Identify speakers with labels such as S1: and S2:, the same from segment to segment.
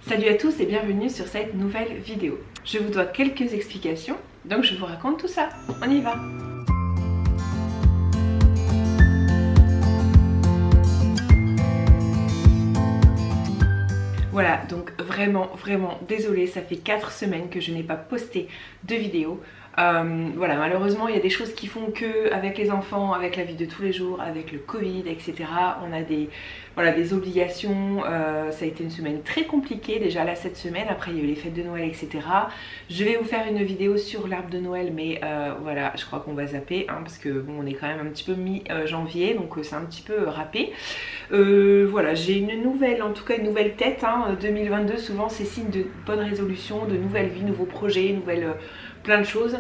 S1: Salut à tous et bienvenue sur cette nouvelle vidéo. Je vous dois quelques explications, donc je vous raconte tout ça. On y va! Voilà, donc vraiment désolée, ça fait 4 semaines que je n'ai pas posté de vidéo. Voilà, malheureusement il y a des choses qui font que avec les enfants, avec la vie de tous les jours, avec le Covid, etc. on a des obligations. Ça a été une semaine très compliquée déjà là cette semaine. Après il y a eu les fêtes de Noël, etc. Je vais vous faire une vidéo sur l'arbre de Noël, mais voilà, je crois qu'on va zapper parce que bon, on est quand même un petit peu mi-janvier, donc c'est un petit peu râpé. Voilà, j'ai une nouvelle, en tout cas une nouvelle tête. 2022 souvent c'est signe de bonne résolution, de nouvelle vie, nouveaux projets, plein de choses.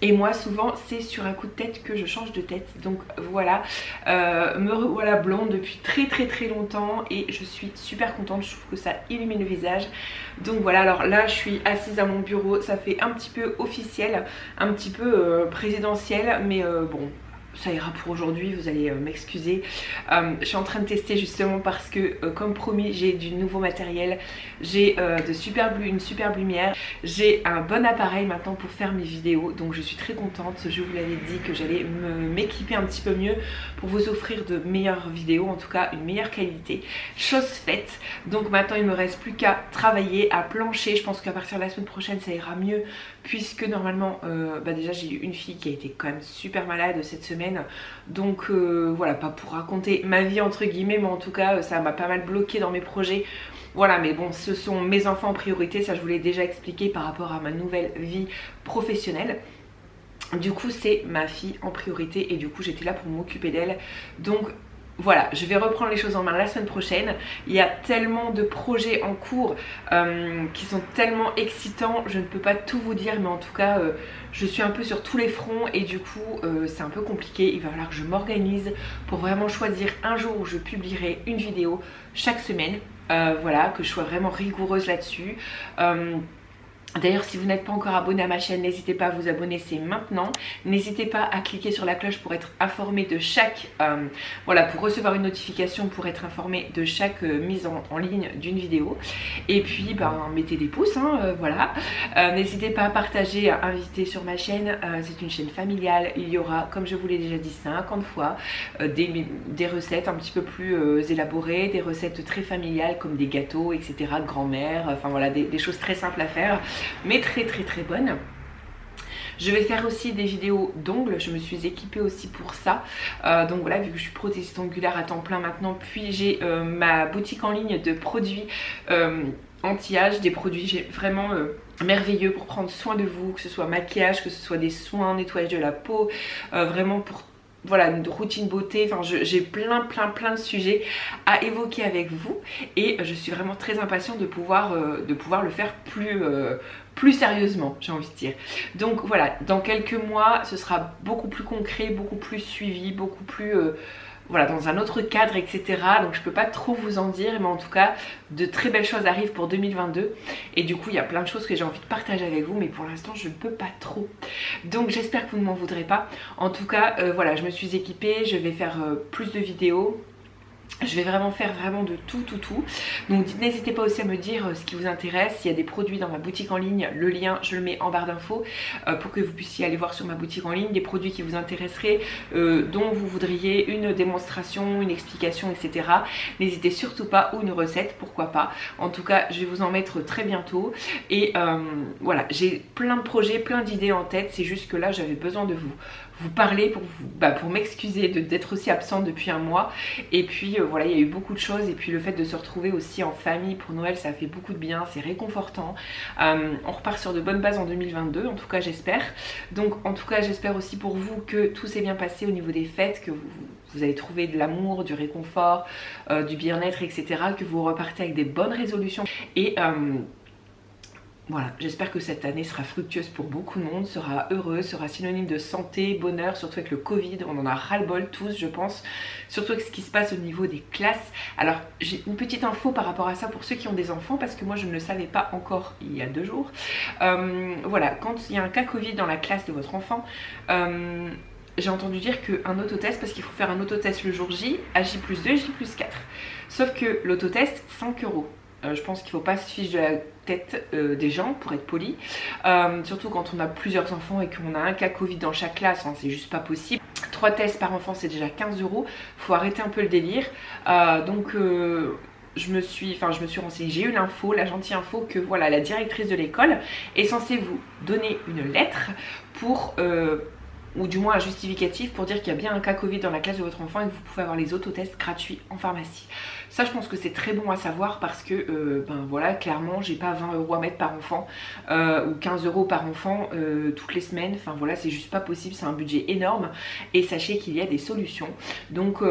S1: Et moi souvent c'est sur un coup de tête que je change de tête. Donc voilà, me revoilà blonde depuis très longtemps et je suis super contente. Je trouve que ça illumine le visage. Donc voilà, alors là je suis assise à mon bureau. Ça fait un petit peu officiel, un petit peu présidentiel, mais bon, ça ira pour aujourd'hui, vous allez m'excuser. Je suis en train de tester justement parce que comme promis j'ai du nouveau matériel. J'ai une superbe lumière. J'ai un bon appareil maintenant pour faire mes vidéos. Donc je suis très contente. Je vous l'avais dit que j'allais m'équiper un petit peu mieux pour vous offrir de meilleures vidéos. En tout cas une meilleure qualité. Chose faite. Donc maintenant il ne me reste plus qu'à travailler, à plancher. Je pense qu'à partir de la semaine prochaine ça ira mieux. Puisque normalement déjà j'ai eu une fille qui a été quand même super malade cette semaine. Donc voilà, pas pour raconter ma vie entre guillemets, mais en tout cas ça m'a pas mal bloqué dans mes projets. Voilà, mais bon, ce sont mes enfants en priorité, ça je vous l'ai déjà expliqué par rapport à ma nouvelle vie professionnelle. Du coup c'est ma fille en priorité et du coup j'étais là pour m'occuper d'elle. Donc voilà, je vais reprendre les choses en main la semaine prochaine. Il y a tellement de projets en cours qui sont tellement excitants. Je ne peux pas tout vous dire, mais en tout cas je suis un peu sur tous les fronts et du coup c'est un peu compliqué. Il va falloir que je m'organise pour vraiment choisir un jour où je publierai une vidéo chaque semaine. Voilà, que je sois vraiment rigoureuse là-dessus. D'ailleurs si vous n'êtes pas encore abonné à ma chaîne, n'hésitez pas à vous abonner, c'est maintenant. N'hésitez pas à cliquer sur la cloche pour être informé de chaque voilà, pour recevoir une notification, pour être informé de chaque mise en ligne d'une vidéo. Et puis mettez des pouces, voilà. N'hésitez pas à partager, à inviter sur ma chaîne. C'est une chaîne familiale. Il y aura, comme je vous l'ai déjà dit 50 fois, des recettes un petit peu plus élaborées, des recettes très familiales comme des gâteaux, etc. de grand-mère, enfin voilà, des choses très simples à faire, mais très bonne. Je vais faire aussi des vidéos d'ongles, je me suis équipée aussi pour ça. Donc voilà, vu que je suis prothésiste ongulaire à temps plein maintenant, puis j'ai ma boutique en ligne de produits anti-âge, des produits vraiment merveilleux pour prendre soin de vous, que ce soit maquillage, que ce soit des soins, nettoyage de la peau, vraiment pour voilà, une routine beauté. Enfin j'ai plein de sujets à évoquer avec vous et je suis vraiment très impatiente de pouvoir le faire plus sérieusement, j'ai envie de dire. Donc voilà, dans quelques mois ce sera beaucoup plus concret, beaucoup plus suivi, beaucoup plus voilà, dans un autre cadre, etc. Donc je peux pas trop vous en dire, mais en tout cas de très belles choses arrivent pour 2022 et du coup il y a plein de choses que j'ai envie de partager avec vous, mais pour l'instant je ne peux pas trop. Donc j'espère que vous ne m'en voudrez pas. En tout cas voilà, je me suis équipée, je vais faire plus de vidéos. Je vais vraiment faire de tout. Donc n'hésitez pas aussi à me dire ce qui vous intéresse. S'il y a des produits dans ma boutique en ligne, le lien je le mets en barre d'infos pour que vous puissiez aller voir sur ma boutique en ligne des produits qui vous intéresseraient, dont vous voudriez une démonstration, une explication, etc. N'hésitez surtout pas, ou une recette, pourquoi pas. En tout cas je vais vous en mettre très bientôt. Et voilà, j'ai plein de projets, plein d'idées en tête. C'est juste que là j'avais besoin de vous parler pour m'excuser d'être aussi absente depuis un mois. Et puis voilà, il y a eu beaucoup de choses et puis le fait de se retrouver aussi en famille pour Noël, ça fait beaucoup de bien, c'est réconfortant. On repart sur de bonnes bases en 2022, en tout cas j'espère. Donc en tout cas j'espère aussi pour vous que tout s'est bien passé au niveau des fêtes, que vous avez trouvé de l'amour, du réconfort, du bien-être, etc. Que vous repartez avec des bonnes résolutions et voilà, j'espère que cette année sera fructueuse pour beaucoup de monde, sera heureuse, sera synonyme de santé, bonheur, surtout avec le Covid. On en a ras-le-bol tous, je pense, surtout avec ce qui se passe au niveau des classes. Alors j'ai une petite info par rapport à ça pour ceux qui ont des enfants, parce que moi je ne le savais pas encore il y a 2 jours. Voilà, quand il y a un cas Covid dans la classe de votre enfant, j'ai entendu dire qu'un autotest, parce qu'il faut faire un autotest le jour J, à J+2, J+4. Sauf que l'autotest, 5 €. Je pense qu'il ne faut pas se ficher de la tête des gens, pour être poli. Surtout quand on a plusieurs enfants et qu'on a un cas Covid dans chaque classe, hein, c'est juste pas possible. 3 tests par enfant, c'est déjà 15 €. Faut arrêter un peu le délire. Je me suis renseignée, j'ai eu l'info, la gentille info que voilà, la directrice de l'école est censée vous donner une lettre pour... ou du moins un justificatif pour dire qu'il y a bien un cas Covid dans la classe de votre enfant et que vous pouvez avoir les autotests gratuits en pharmacie. Ça, je pense que c'est très bon à savoir parce que ben voilà, clairement j'ai pas 20 € à mettre par enfant ou 15 € par enfant toutes les semaines. Enfin voilà, c'est juste pas possible, c'est un budget énorme et sachez qu'il y a des solutions. Donc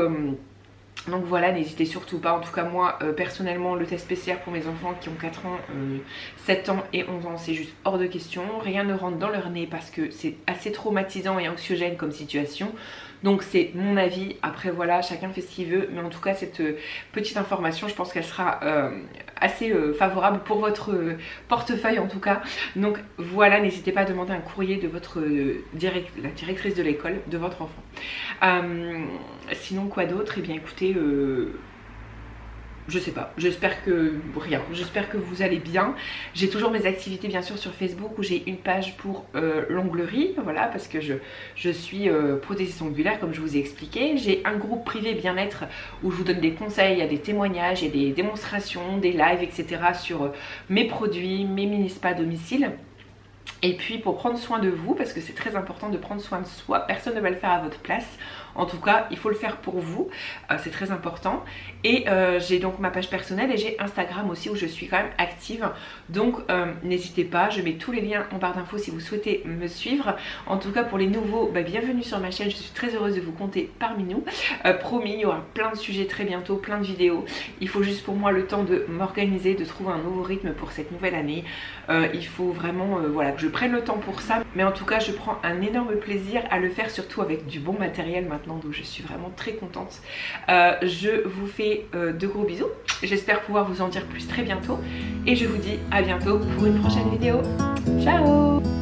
S1: voilà, n'hésitez surtout pas. En tout cas moi personnellement, le test PCR pour mes enfants qui ont 4 ans, 7 ans et 11 ans, c'est juste hors de question. Rien ne rentre dans leur nez parce que c'est assez traumatisant et anxiogène comme situation. Donc c'est mon avis, après voilà, chacun fait ce qu'il veut, mais en tout cas cette petite information, je pense qu'elle sera assez favorable pour votre portefeuille en tout cas. Donc voilà, n'hésitez pas à demander un courrier de votre la directrice de l'école de votre enfant. Sinon quoi d'autre? Eh bien écoutez, je sais pas, j'espère que rien, j'espère que vous allez bien. J'ai toujours mes activités bien sûr sur Facebook où j'ai une page pour l'onglerie, voilà, parce que je suis prothésiste ongulaire comme je vous ai expliqué. J'ai un groupe privé bien-être où je vous donne des conseils, il y a des témoignages, il y a des démonstrations, des lives, etc. sur mes produits, mes mini-spas à domicile. Et puis pour prendre soin de vous, parce que c'est très important de prendre soin de soi, personne ne va le faire à votre place. En tout cas, il faut le faire pour vous, c'est très important. Et j'ai donc ma page personnelle et j'ai Instagram aussi où je suis quand même active. Donc n'hésitez pas, je mets tous les liens en barre d'infos si vous souhaitez me suivre. En tout cas pour les nouveaux, bienvenue sur ma chaîne, je suis très heureuse de vous compter parmi nous. Promis, il y aura plein de sujets très bientôt, plein de vidéos. Il faut juste pour moi le temps de m'organiser, de trouver un nouveau rythme pour cette nouvelle année. Il faut vraiment voilà, que je prenne le temps pour ça. Mais en tout cas, je prends un énorme plaisir à le faire, surtout avec du bon matériel maintenant. Donc je suis vraiment très contente. Je vous fais de gros bisous. J'espère pouvoir vous en dire plus très bientôt. Et je vous dis à bientôt pour une prochaine vidéo. Ciao!